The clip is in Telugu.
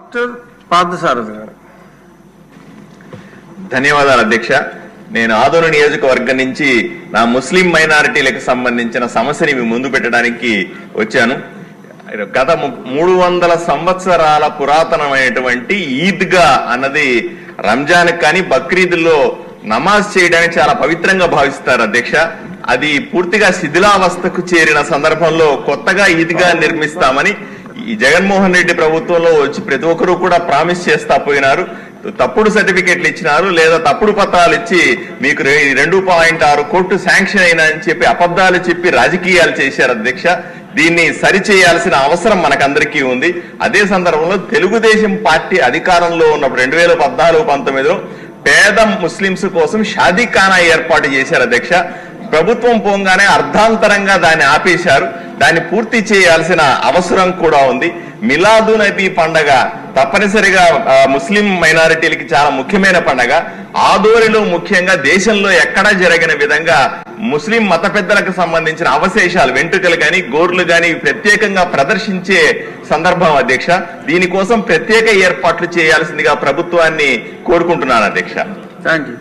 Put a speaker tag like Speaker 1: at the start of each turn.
Speaker 1: డాక్టర్ పార్థసారథి గారు.
Speaker 2: ధన్యవాదాలు అధ్యక్ష. నేను ఆదోని నియోజకవర్గం నుంచి నా ముస్లిం మైనారిటీలకు సంబంధించిన సమస్యని మీ ముందు పెట్టడానికి వచ్చాను. గత 300 సంవత్సరాల పురాతనమైనటువంటి ఈద్గా అన్నది రంజాన్ కానీ బక్రీద్లో నమాజ్ చేయడానికి చాలా పవిత్రంగా భావిస్తారు అధ్యక్ష. అది పూర్తిగా శిథిలావస్థకు చేరిన సందర్భంలో కొత్తగా ఈద్గా నిర్మిస్తామని ఈ జగన్మోహన్ రెడ్డి ప్రభుత్వంలో వచ్చి ప్రతి ఒక్కరూ కూడా ప్రామిస్ చేస్తా పోయినారు. తప్పుడు సర్టిఫికెట్లు ఇచ్చినారు, లేదా తప్పుడు పత్రాలు ఇచ్చి మీకు 2.6 కోట్లు శాంక్షన్ అయినా అని చెప్పి అబద్ధాలు చెప్పి రాజకీయాలు చేశారు అధ్యక్ష. దీన్ని సరిచేయాల్సిన అవసరం మనకందరికీ ఉంది. అదే సందర్భంలో తెలుగుదేశం పార్టీ అధికారంలో ఉన్నప్పుడు 2014-19లో పేద ముస్లింస్ కోసం షాదీఖానా ఏర్పాటు చేశారు అధ్యక్ష. ప్రభుత్వం పోగానే అర్ధాంతరంగా దాన్ని ఆపేశారు. దాన్ని పూర్తి చేయాల్సిన అవసరం కూడా ఉంది. మిలాదు నబీ పండగ తప్పనిసరిగా ముస్లిం మైనారిటీలకి చాలా ముఖ్యమైన పండగ. ఆదోనిలో ముఖ్యంగా దేశంలో ఎక్కడా జరిగిన విధంగా ముస్లిం మత పెద్దలకు సంబంధించిన అవశేషాలు, వెంట్రుకలు కానీ గోర్లు కానీ ప్రత్యేకంగా ప్రదర్శించే సందర్భం అధ్యక్ష. దీనికోసం ప్రత్యేక ఏర్పాట్లు చేయాల్సిందిగా ప్రభుత్వాన్ని కోరుకుంటున్నాను అధ్యక్ష.
Speaker 1: Thank you.